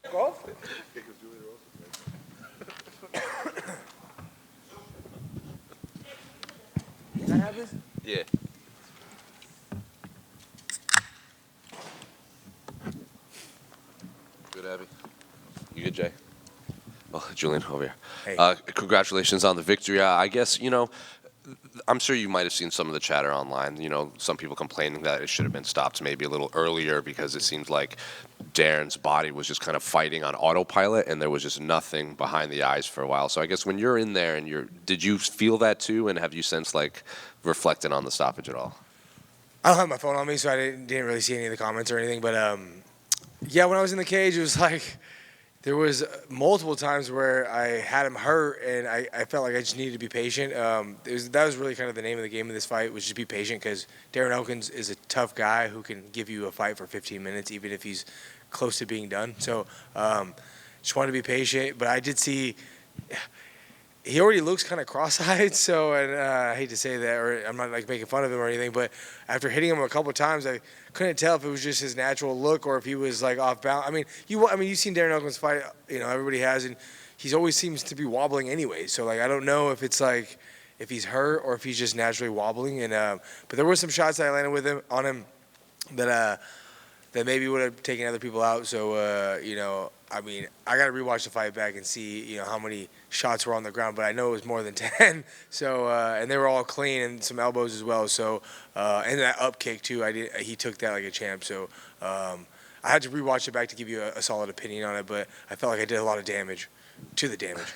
Golf? Can I have this? Yeah. Good, Abby. You good, Jay? Oh, Julian, over here. Hey. Congratulations on the victory. I guess, I'm sure you might have seen some of the chatter online. Some people complaining that it should have been stopped maybe a little earlier because it seems like Darren's body was just kind of fighting on autopilot and there was just nothing behind the eyes for a while. So I guess when you're in there and did you feel that too? And have you since reflected on the stoppage at all? I don't have my phone on me, so I didn't really see any of the comments or anything. But yeah, when I was in the cage, it was like there was multiple times where I had him hurt, and I felt like I just needed to be patient. That was really kind of the name of the game of this fight, was just be patient, because Darren Elkins is a tough guy who can give you a fight for 15 minutes, even if he's close to being done. So just wanted to be patient. But I did see he already looks kind of cross-eyed, so, and I hate to say that, or I'm not making fun of him or anything, but after hitting him a couple of times, I couldn't tell if it was just his natural look or if he was off balance. You've seen Darren Elkins fight, everybody has, and he always seems to be wobbling anyway. So I don't know if it's if he's hurt or if he's just naturally wobbling. And but there were some shots that I landed with him on him that maybe would have taken other people out. So I got to rewatch the fight back and see how many shots were on the ground, but I know it was more than 10. So and they were all clean, and some elbows as well. So and that up kick too. He took that like a champ. So I had to rewatch it back to give you a solid opinion on it, but I felt like I did a lot of damage to the damage.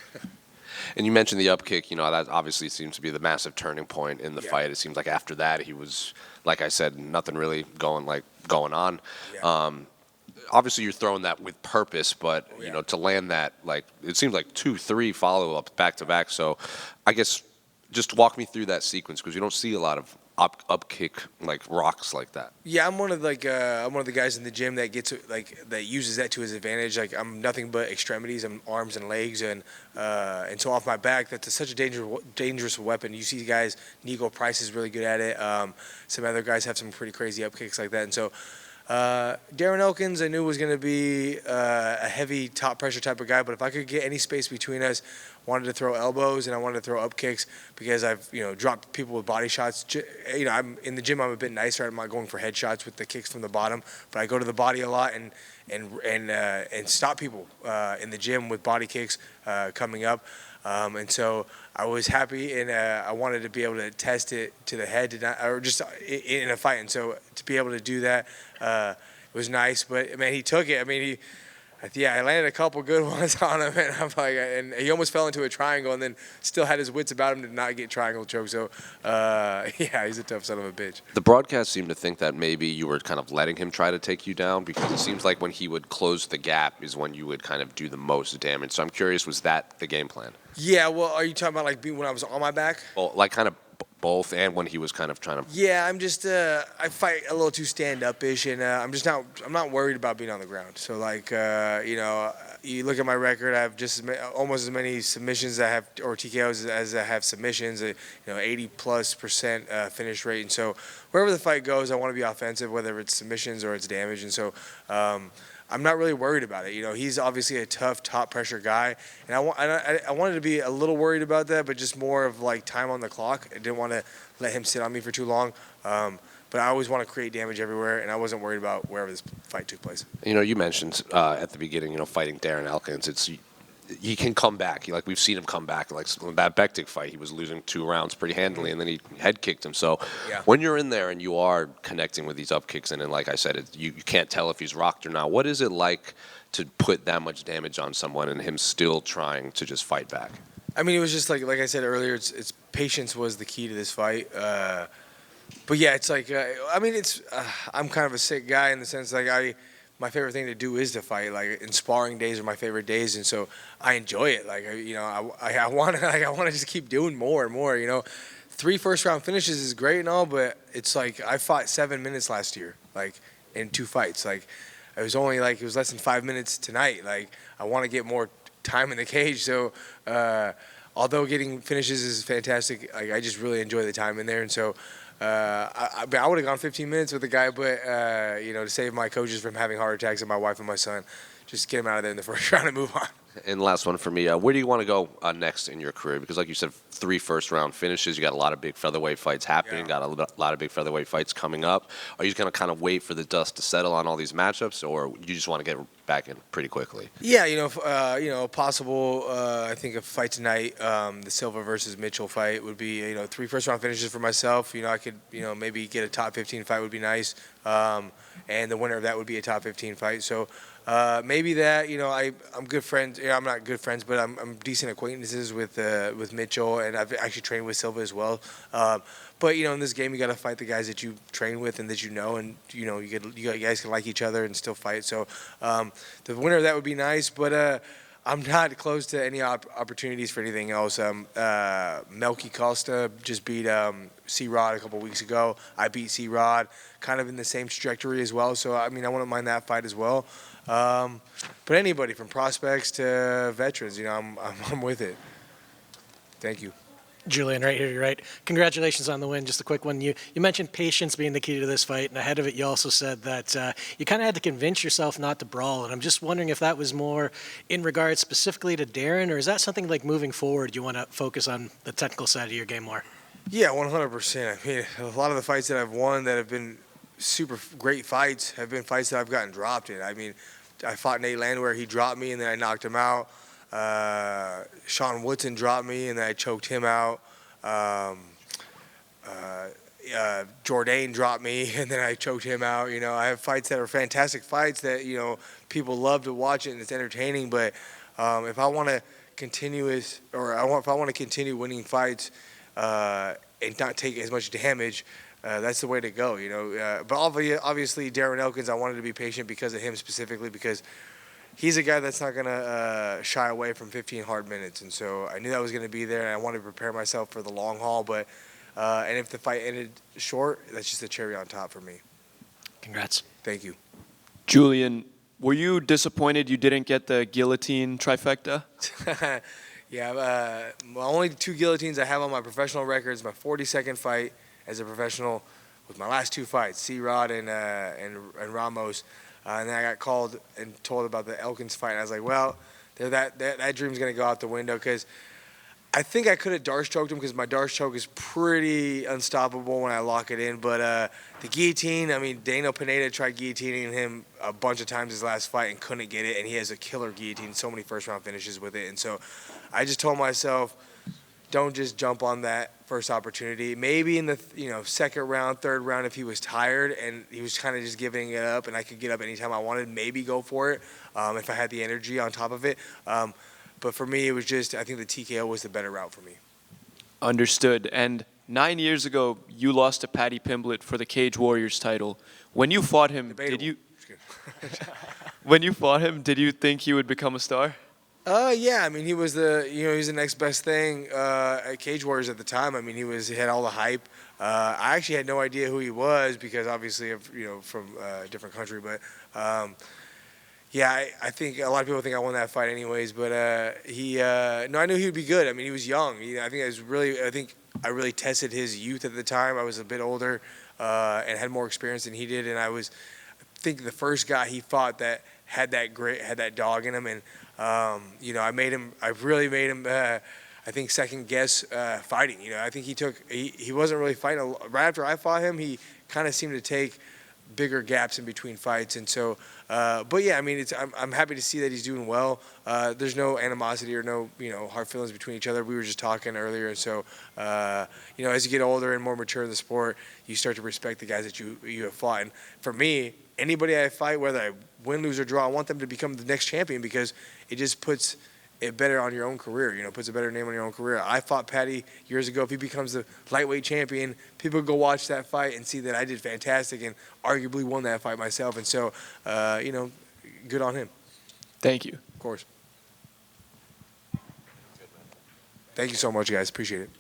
And you mentioned the up kick. That obviously seems to be the massive turning point in the fight. It seems like after that he was, like I said, nothing really going on. Yeah. Obviously you're throwing that with purpose, but to land that, it seems like 2-3 follow-ups back to back. So I guess just walk me through that sequence, because you don't see a lot of up kick rocks like that. Yeah, I'm one of the guys in the gym that that uses that to his advantage. I'm nothing but extremities. I'm arms and legs, and so off my back, that's such a dangerous weapon. You see guys, Nico Price is really good at it. Some other guys have some pretty crazy up kicks like that, and so. Darren Elkins, I knew was going to be a heavy top pressure type of guy, but if I could get any space between us, wanted to throw elbows and I wanted to throw up kicks, because I've dropped people with body shots. I'm in the gym. I'm a bit nicer. I'm not going for headshots with the kicks from the bottom, but I go to the body a lot and stop people in the gym with body kicks coming up. And so I was happy, and I wanted to be able to test it to the head, or just in a fight. And so to be able to do that was nice. But man, he took it. I landed a couple good ones on him, and and he almost fell into a triangle, and then still had his wits about him to not get triangle choke. So yeah, he's a tough son of a bitch. The broadcast seemed to think that maybe you were kind of letting him try to take you down, because it seems like when he would close the gap is when you would kind of do the most damage. So I'm curious, was that the game plan? Yeah, well, are you talking about when I was on my back? Well, kind of both, and when he was kind of trying to. Yeah, I'm just I fight a little too stand-up-ish, and I'm not worried about being on the ground. So you look at my record, I have almost as many submissions I have, or TKOs, as I have submissions. 80+% finish rate, and so wherever the fight goes, I want to be offensive, whether it's submissions or it's damage, and so. I'm not really worried about it. He's obviously a tough, top pressure guy, and I wanted to be a little worried about that, but just more of time on the clock. I didn't want to let him sit on me for too long, but I always want to create damage everywhere, and I wasn't worried about wherever this fight took place. You mentioned at the beginning, fighting Darren Elkins. He can come back. We've seen him come back. That Bektic fight, he was losing 2 rounds pretty handily, and then he head kicked him. So when you're in there and you are connecting with these up kicks, and like I said, you can't tell if he's rocked or not. What is it like to put that much damage on someone and him still trying to just fight back? It was just like I said earlier. It's patience was the key to this fight. But yeah, it's I'm kind of a sick guy in the sense my favorite thing to do is to fight. In sparring days are my favorite days, and so I enjoy it. I want to just keep doing more and more. 3 first-round finishes is great and all, but it's I fought 7 minutes last year, in 2 fights. It was only it was less than 5 minutes tonight. I want to get more time in the cage. So although getting finishes is fantastic, I just really enjoy the time in there, and so. I would have gone 15 minutes with the guy, but to save my coaches from having heart attacks and my wife and my son, just get him out of there in the first round and move on. And last one for me, where do you want to go next in your career? Because like you said, 3 first-round finishes. You got a lot of big featherweight fights happening. Yeah. Got a lot of big featherweight fights coming up. Are you just going to kind of wait for the dust to settle on all these matchups, or you just want to get back in pretty quickly? Yeah, possible. I think a fight tonight, the Silva versus Mitchell fight would be 3 first-round finishes for myself. I could maybe get a top 15 fight would be nice, and the winner of that would be a top 15 fight. So. Maybe that, I'm good friends. I'm not good friends, but I'm decent acquaintances with Mitchell, and I've actually trained with Silva as well. But in this game, you got to fight the guys that you train with and that and you guys can like each other and still fight. So the winner of that would be nice, but I'm not close to any opportunities for anything else. Melky Costa just beat C-Rod a couple weeks ago. I beat C-Rod, kind of in the same trajectory as well. So I wouldn't mind that fight as well. But anybody from prospects to veterans, I'm with it. Thank you. Julian, right here, you're right. Congratulations on the win. Just a quick one. You mentioned patience being the key to this fight, and ahead of it, you also said that you kind of had to convince yourself not to brawl. And I'm just wondering if that was more in regards specifically to Darren, or is that something like moving forward you want to focus on the technical side of your game more? Yeah, 100%. A lot of the fights that I've won that have been super great fights have been fights that I've gotten dropped in. I fought Nate Landwehr, he dropped me, and then I knocked him out. Sean Woodson dropped me, and then I choked him out. Jourdain dropped me, and then I choked him out. I have fights that are fantastic fights that people love to watch it and it's entertaining. But if I want to if I want to continue winning fights and not take as much damage, that's the way to go. But obviously Darren Elkins, I wanted to be patient because of him specifically, because he's a guy that's not going to shy away from 15 hard minutes. And so I knew that was going to be there, and I wanted to prepare myself for the long haul. But and if the fight ended short, that's just a cherry on top for me. Congrats. Thank you. Julian, were you disappointed you didn't get the guillotine trifecta? Yeah, only 2 guillotines I have on my professional records. My 42nd fight as a professional with my last 2 fights, C-Rod and Ramos. And then I got called and told about the Elkins fight. And I was like, well, that dream's going to go out the window, because I think I could have Darce choked him, because my Darce choke is pretty unstoppable when I lock it in. But the guillotine, Daniel Pineda tried guillotining him a bunch of times his last fight and couldn't get it. And he has a killer guillotine, so many first-round finishes with it. And so I just told myself, don't just jump on that first opportunity. Maybe in the second round, third round, if he was tired and he was kind of just giving it up, and I could get up anytime I wanted, maybe go for it if I had the energy on top of it. But for me, it was just, I think the TKO was the better route for me. Understood. And 9 years ago, you lost to Paddy Pimblett for the Cage Warriors title. When you fought him, Debatable. did you think he would become a star? Yeah, he was he was the next best thing at Cage Warriors at the time. He had all the hype. I actually had no idea who he was, because obviously from a different country. But yeah, I think a lot of people think I won that fight anyways. But I knew he would be good. He was young. I think I really tested his youth at the time. I was a bit older and had more experience than he did, and I think the first guy he fought that had that grit, had that dog in him, and I really made him, I think, second guess fighting. I think he wasn't really fighting. Right after I fought him, he kind of seemed to take bigger gaps in between fights. And so, but yeah, I'm happy to see that he's doing well. There's no animosity or no, hard feelings between each other. We were just talking earlier. And so, as you get older and more mature in the sport, you start to respect the guys that you have fought. And for me, anybody I fight, whether I win, lose, or draw, I want them to become the next champion, because it just puts it better on your own career, puts a better name on your own career. I fought Paddy years ago. If he becomes the lightweight champion, people go watch that fight and see that I did fantastic and arguably won that fight myself. And so, good on him. Thank you. Of course. Thank you so much, guys. Appreciate it.